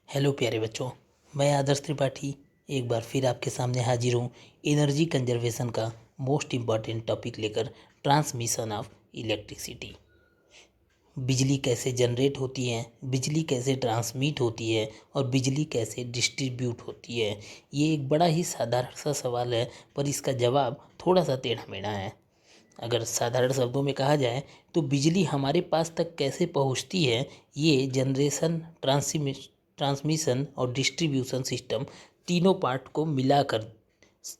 Hello प्यारे बच्चों, मैं आदर्श त्रिपाठी एक बार फिर आपके सामने हाजिर हूँ एनर्जी कंजर्वेशन का मोस्ट इम्पॉर्टेंट टॉपिक लेकर। Transmission of electricity. बिजली कैसे जनरेट होती है, बिजली कैसे ट्रांसमिट होती है और बिजली कैसे डिस्ट्रीब्यूट होती है। ये एक बड़ा ही साधारण सा सवाल है, पर इसका जवाब थोड़ा सा टेढ़ा मेढ़ा है। अगर साधारण शब्दों में कहा जाए तो बिजली हमारे पास तक कैसे पहुंचती है, ये जनरेशन, ट्रांसमिशन और डिस्ट्रीब्यूशन सिस्टम, तीनों पार्ट को मिलाकर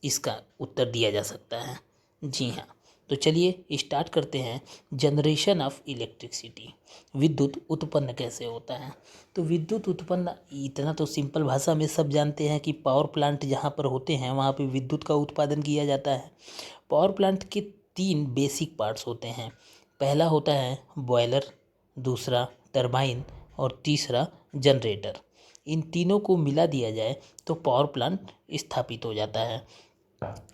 इसका उत्तर दिया जा सकता है। जी हाँ, तो चलिए स्टार्ट करते हैं। जनरेशन ऑफ इलेक्ट्रिसिटी, विद्युत उत्पन्न कैसे होता है। तो विद्युत उत्पन्न इतना तो सिंपल भाषा में सब जानते हैं कि पावर प्लांट जहाँ पर होते हैं वहाँ पे विद्युत का उत्पादन किया जाता है। पावर प्लांट के तीन बेसिक पार्ट्स होते हैं। पहला होता है बॉयलर, दूसरा टरबाइन और तीसरा जनरेटर। इन तीनों को मिला दिया जाए तो पावर प्लांट स्थापित हो जाता है।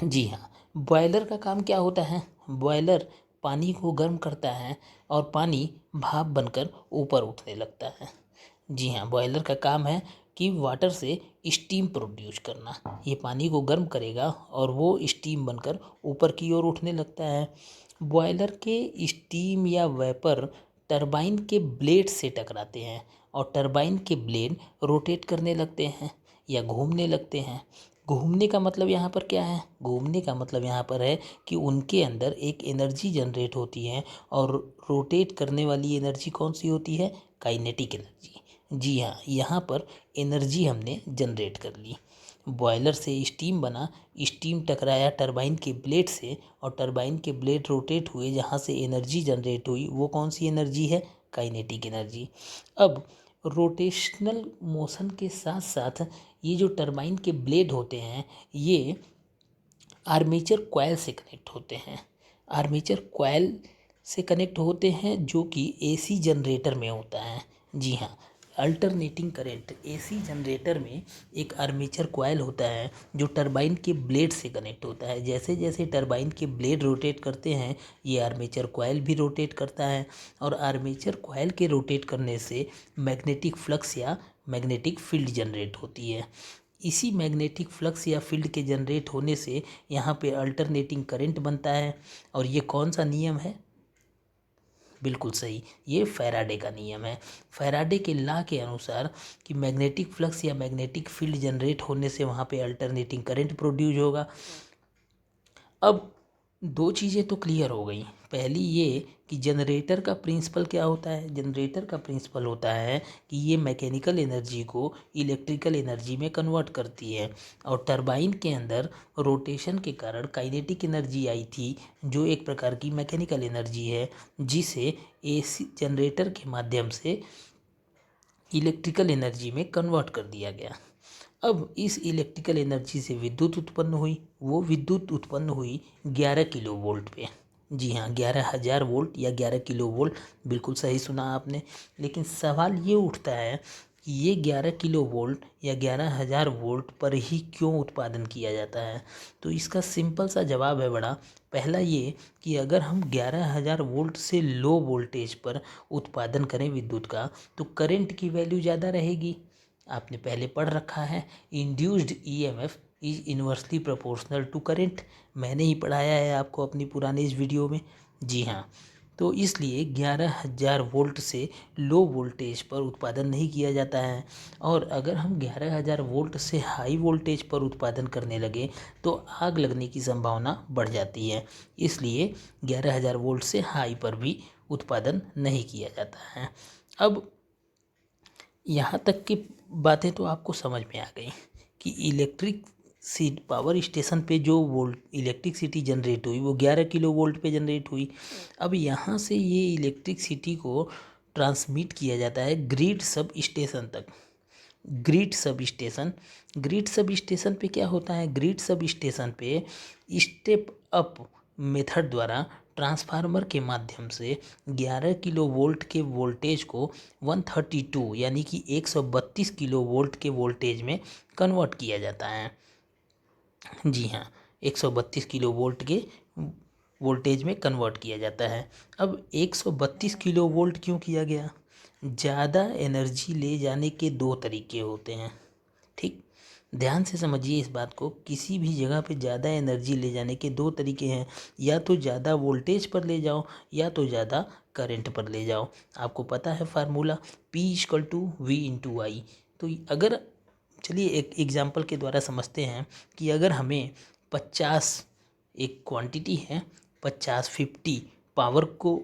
जी हाँ, बॉयलर का काम क्या होता है। बॉयलर पानी को गर्म करता है और पानी भाप बनकर ऊपर उठने लगता है। जी हाँ, बॉयलर का काम है कि वाटर से स्टीम प्रोड्यूस करना। ये पानी को गर्म करेगा और वो स्टीम बनकर ऊपर की ओर उठने लगता है। बॉयलर के स्टीम या वेपर टरबाइन के ब्लेड से टकराते हैं और टरबाइन के ब्लेड रोटेट करने लगते हैं या घूमने लगते हैं। घूमने का मतलब यहाँ पर क्या है। घूमने का मतलब यहाँ पर है कि उनके अंदर एक एनर्जी जनरेट होती है और रोटेट करने वाली एनर्जी कौन सी होती है, काइनेटिक एनर्जी। जी हाँ, यहाँ पर एनर्जी हमने जनरेट कर ली। बॉयलर से स्टीम बना, स्टीम टकराया टरबाइन के ब्लेड से और टरबाइन के ब्लेड रोटेट हुए, जहाँ से एनर्जी जनरेट हुई वो कौन सी एनर्जी है, काइनेटिक एनर्जी। अब रोटेशनल मोशन के साथ साथ ये जो टरबाइन के ब्लेड होते हैं ये आर्मेचर कॉइल से कनेक्ट होते हैं। आर्मेचर कॉइल से कनेक्ट होते हैं जो कि एसी जनरेटर में होता है। जी हाँ, अल्टरनेटिंग करंट एसी जनरेटर में एक आर्मेचर कॉइल होता है जो टरबाइन के ब्लेड से कनेक्ट होता है। जैसे जैसे टरबाइन के ब्लेड रोटेट करते हैं ये आर्मेचर कॉइल भी रोटेट करता है और आर्मेचर कॉइल के रोटेट करने से मैग्नेटिक फ्लक्स या मैग्नेटिक फील्ड जनरेट होती है। इसी मैग्नेटिक फ्लक्स या फील्ड के जनरेट होने से यहाँ पे अल्टरनेटिंग करंट बनता है। और ये कौन सा नियम है, बिल्कुल सही, ये फैराडे का नियम है। फैराडे के लॉ के अनुसार कि मैग्नेटिक फ्लक्स या मैग्नेटिक फील्ड जनरेट होने से वहाँ पे अल्टरनेटिंग करंट प्रोड्यूस होगा। अब दो चीज़ें तो क्लियर हो गई। पहली ये कि जनरेटर का प्रिंसिपल क्या होता है। जनरेटर का प्रिंसिपल होता है कि ये मैकेनिकल एनर्जी को इलेक्ट्रिकल एनर्जी में कन्वर्ट करती है। और टरबाइन के अंदर रोटेशन के कारण काइनेटिक एनर्जी आई थी जो एक प्रकार की मैकेनिकल एनर्जी है, जिसे एसी जनरेटर के माध्यम से इलेक्ट्रिकल एनर्जी में कन्वर्ट कर दिया गया। अब इस इलेक्ट्रिकल एनर्जी से विद्युत उत्पन्न हुई। वो विद्युत उत्पन्न हुई 11 किलो वोल्ट पे। जी हाँ, 11,000 वोल्ट या 11 किलो वोल्ट, बिल्कुल सही सुना आपने। लेकिन सवाल ये उठता है कि ये 11 किलो वोल्ट या 11,000 वोल्ट पर ही क्यों उत्पादन किया जाता है। तो इसका सिंपल सा जवाब है बड़ा। पहला ये कि अगर हम 11,000 वोल्ट से लो वोल्टेज पर उत्पादन करें विद्युत का तो करंट की वैल्यू ज़्यादा रहेगी। आपने पहले पढ़ रखा है, induced EMF is inversely proportional to current. मैंने ही पढ़ाया है आपको अपनी पुराने इस वीडियो में। जी हाँ, तो इसलिए 11,000 वोल्ट से लो वोल्टेज पर उत्पादन नहीं किया जाता है। और अगर हम 11,000 वोल्ट से हाई वोल्टेज पर उत्पादन करने लगे तो आग लगने की संभावना बढ़ जाती है। इसलिए 11,000 वोल्ट से हाई पर भी उत्पादन नहीं किया जाता है। अब यहाँ तक की बातें तो आपको समझ में आ गई कि पावर स्टेशन पे जो इलेक्ट्रिसिटी जनरेट हुई वो 11 किलो वोल्ट पे जनरेट हुई। अब यहाँ से ये इलेक्ट्रिसिटी को ट्रांसमिट किया जाता है ग्रिड सब स्टेशन तक। ग्रिड सब स्टेशन पे क्या होता है, ग्रिड सब स्टेशन पे स्टेप अप मेथड द्वारा ट्रांसफार्मर के माध्यम से 11 किलो वोल्ट के वोल्टेज को 132 यानी कि 132 किलो वोल्ट के वोल्टेज में कन्वर्ट किया जाता है। जी हाँ, 132 किलो वोल्ट के वोल्टेज में कन्वर्ट किया जाता है। अब 132 किलो वोल्ट क्यों किया गया। ज़्यादा एनर्जी ले जाने के दो तरीके होते हैं। ठीक, ध्यान से समझिए इस बात को। किसी भी जगह पे ज़्यादा एनर्जी ले जाने के दो तरीके हैं, या तो ज़्यादा वोल्टेज पर ले जाओ या तो ज़्यादा करंट पर ले जाओ। आपको पता है फार्मूला P=V/I। तो अगर, चलिए एक एग्जांपल के द्वारा समझते हैं कि अगर हमें 50 एक क्वांटिटी है, 50 पावर को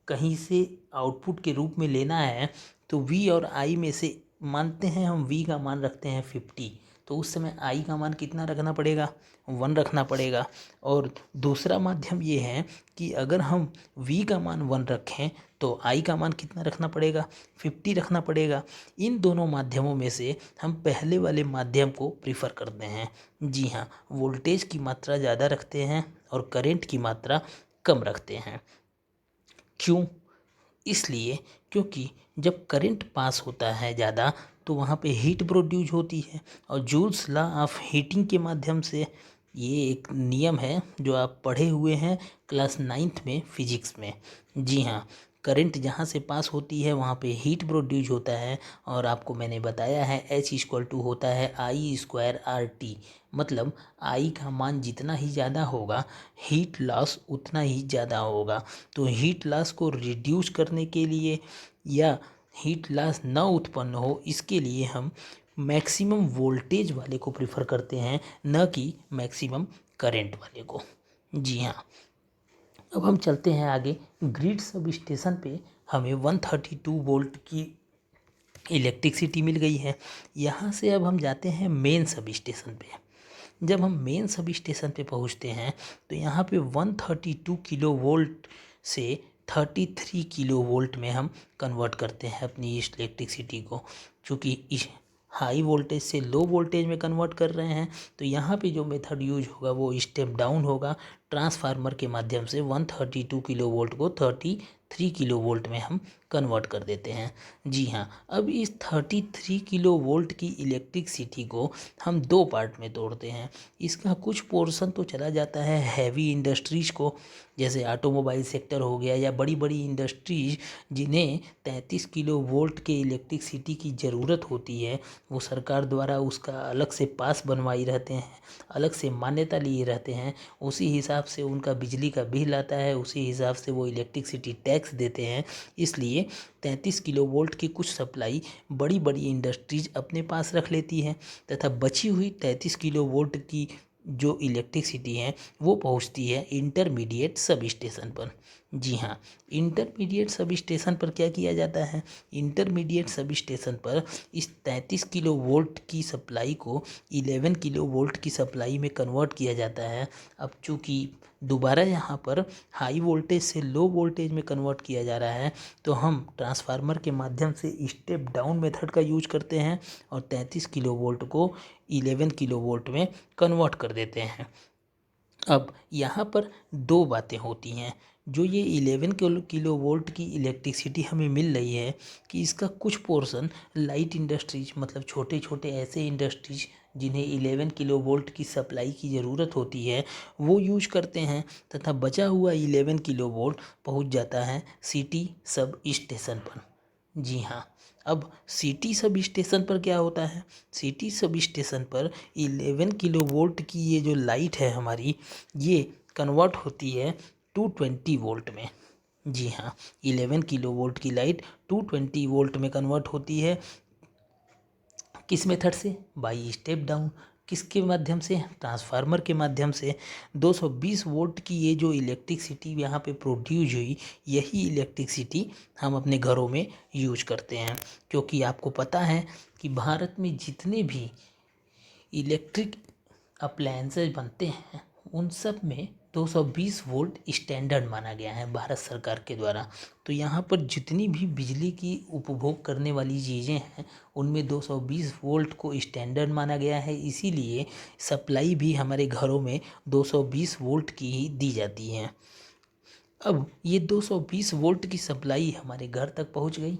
कहीं से आउटपुट के रूप में लेना है, तो V और I में से मानते हैं हम V का मान रखते हैं 50, तो उस समय I का मान कितना रखना पड़ेगा, 1 रखना पड़ेगा। और दूसरा माध्यम ये है कि अगर हम V का मान 1 रखें तो I का मान कितना रखना पड़ेगा, 50 रखना पड़ेगा। इन दोनों माध्यमों में से हम पहले वाले माध्यम को प्रीफर करते हैं। जी हाँ, वोल्टेज की मात्रा ज़्यादा रखते हैं और करंट की मात्रा कम रखते हैं। क्यों? इसलिए क्योंकि जब करंट पास होता है ज़्यादा तो वहाँ पे हीट प्रोड्यूस होती है, और जूल्स लॉ ऑफ हीटिंग के माध्यम से, ये एक नियम है जो आप पढ़े हुए हैं क्लास 9th में फिजिक्स में। जी हाँ, करंट जहाँ से पास होती है वहाँ पे हीट प्रोड्यूस होता है, और आपको मैंने बताया है H होता है I²RT। मतलब I का मान जितना ही ज़्यादा होगा, हीट लॉस उतना ही ज़्यादा होगा। तो हीट लॉस को रिड्यूस करने के लिए या हीट लॉस न उत्पन्न हो, इसके लिए हम मैक्सिमम वोल्टेज वाले को प्रेफर करते हैं, न कि मैक्सिमम करंट वाले को। जी हाँ, अब हम चलते हैं आगे। ग्रिड सब स्टेशन पे हमें 132 वोल्ट की इलेक्ट्रिसिटी मिल गई है। यहाँ से अब हम जाते हैं मेन सब स्टेशन पे। जब हम मेन सब स्टेशन पे पहुँचते हैं तो यहाँ पे 132 किलो वोल्ट से 33 किलो वोल्ट में हम कन्वर्ट करते हैं अपनी इस इलेक्ट्रिसिटी को। चूँकि इस हाई वोल्टेज से लो वोल्टेज में कन्वर्ट कर रहे हैं, तो यहाँ पे जो मेथड यूज होगा वो स्टेप डाउन होगा। ट्रांसफार्मर के माध्यम से 132 किलो वोल्ट को 33 किलो वोल्ट में हम कन्वर्ट कर देते हैं। जी हाँ, अब इस 33 किलो वोल्ट की इलेक्ट्रिसिटी को हम दो पार्ट में तोड़ते हैं। इसका कुछ पोर्शन तो चला जाता है हैवी इंडस्ट्रीज़ को, जैसे ऑटोमोबाइल सेक्टर हो गया, या बड़ी बड़ी इंडस्ट्रीज जिन्हें 33 किलो वोल्ट के इलेक्ट्रिसिटी की ज़रूरत होती है। वो सरकार द्वारा उसका अलग से पास बनवाई रहते हैं, अलग से मान्यता लिए रहते हैं। उसी हिसाब से उनका बिजली का बिल आता है, उसी हिसाब से वो इलेक्ट्रिसिटी टैक्स देते हैं। इसलिए 33 किलो वोल्ट की कुछ सप्लाई बड़ी बड़ी इंडस्ट्रीज अपने पास रख लेती हैं, तथा बची हुई 33 किलो वोल्ट की जो इलेक्ट्रिसिटी है वो पहुंचती है इंटरमीडिएट सब स्टेशन पर। जी हाँ, इंटरमीडिएट सब स्टेशन पर क्या किया जाता है, इंटरमीडिएट सब स्टेशन पर इस 33 किलो वोल्ट की सप्लाई को 11 किलो वोल्ट की सप्लाई में कन्वर्ट किया जाता है। अब चूँकि दोबारा यहाँ पर हाई वोल्टेज से लो वोल्टेज में कन्वर्ट किया जा रहा है, तो हम ट्रांसफार्मर के माध्यम से स्टेप डाउन मेथड का यूज करते हैं और 33 किलो वोल्ट को 11 किलो वोल्ट में कन्वर्ट कर देते हैं। अब यहाँ पर दो बातें होती हैं। जो ये 11 किलो वोल्ट की इलेक्ट्रिसिटी हमें मिल रही है, कि इसका कुछ पोर्शन लाइट इंडस्ट्रीज, मतलब छोटे छोटे ऐसे इंडस्ट्रीज जिन्हें 11 किलो वोल्ट की सप्लाई की ज़रूरत होती है, वो यूज करते हैं, तथा बचा हुआ 11 किलो वोल्ट पहुँच जाता है सिटी सब स्टेशन पर। जी हाँ, अब सिटी सब स्टेशन पर क्या होता है, सिटी सब स्टेशन पर 11 किलो वोल्ट की ये जो लाइट है हमारी, ये कन्वर्ट होती है 220 वोल्ट में। जी हाँ, 11 किलो वोल्ट की लाइट 220 वोल्ट में कन्वर्ट होती है। किस मेथड से, बाई स्टेप डाउन। किसके माध्यम से, ट्रांसफार्मर के माध्यम से। 220 वोल्ट की ये जो इलेक्ट्रिसिटी यहाँ पे प्रोड्यूस हुई, यही इलेक्ट्रिसिटी हम अपने घरों में यूज करते हैं। क्योंकि आपको पता है कि भारत में जितने भी इलेक्ट्रिक अप्लायंसेज बनते हैं उन सब में 220 वोल्ट स्टैंडर्ड माना गया है भारत सरकार के द्वारा। तो यहाँ पर जितनी भी बिजली की उपभोग करने वाली चीज़ें हैं उनमें 220 वोल्ट को स्टैंडर्ड माना गया है, इसीलिए सप्लाई भी हमारे घरों में 220 वोल्ट की ही दी जाती है। अब ये 220 वोल्ट की सप्लाई हमारे घर तक पहुँच गई।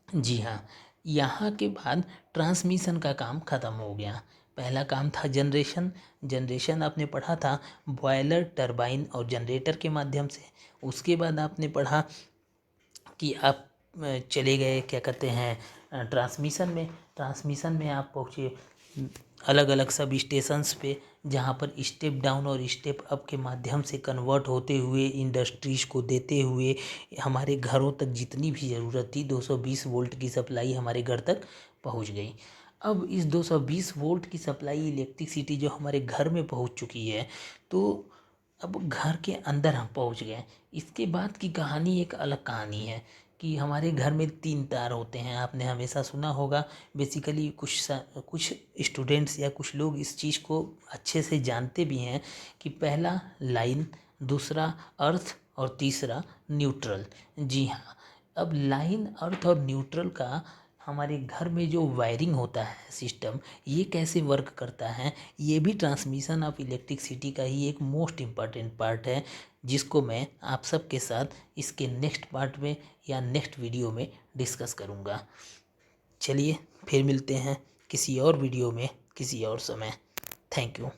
जी हाँ, यहाँ के बाद ट्रांसमिशन का काम ख़त्म हो गया। पहला काम था जनरेशन। जनरेशन आपने पढ़ा था बॉयलर, टरबाइन और जनरेटर के माध्यम से। उसके बाद आपने पढ़ा कि आप चले गए क्या कहते हैं ट्रांसमिशन में आप पहुँचे अलग अलग सब स्टेशंस पे, जहाँ पर स्टेप डाउन और स्टेप अप के माध्यम से कन्वर्ट होते हुए इंडस्ट्रीज़ को देते हुए हमारे घरों तक जितनी भी ज़रूरत थी 220 वोल्ट की सप्लाई हमारे घर तक पहुंच गई। अब इस 220 वोल्ट की सप्लाई इलेक्ट्रिसिटी जो हमारे घर में पहुंच चुकी है, तो अब घर के अंदर हम पहुंच गए। इसके बाद की कहानी एक अलग कहानी है कि हमारे घर में 3 तार होते हैं। आपने हमेशा सुना होगा, बेसिकली कुछ स्टूडेंट्स या कुछ लोग इस चीज़ को अच्छे से जानते भी हैं कि पहला लाइन, दूसरा अर्थ और तीसरा न्यूट्रल। जी हाँ, अब लाइन, अर्थ और न्यूट्रल का हमारे घर में जो वायरिंग होता है सिस्टम, ये कैसे वर्क करता है, ये भी ट्रांसमिशन ऑफ इलेक्ट्रिसिटी का ही एक मोस्ट इम्पॉर्टेंट पार्ट है, जिसको मैं आप सबके साथ इसके नेक्स्ट पार्ट में या नेक्स्ट वीडियो में डिस्कस करूँगा। चलिए फिर मिलते हैं किसी और वीडियो में किसी और समय। Thank you.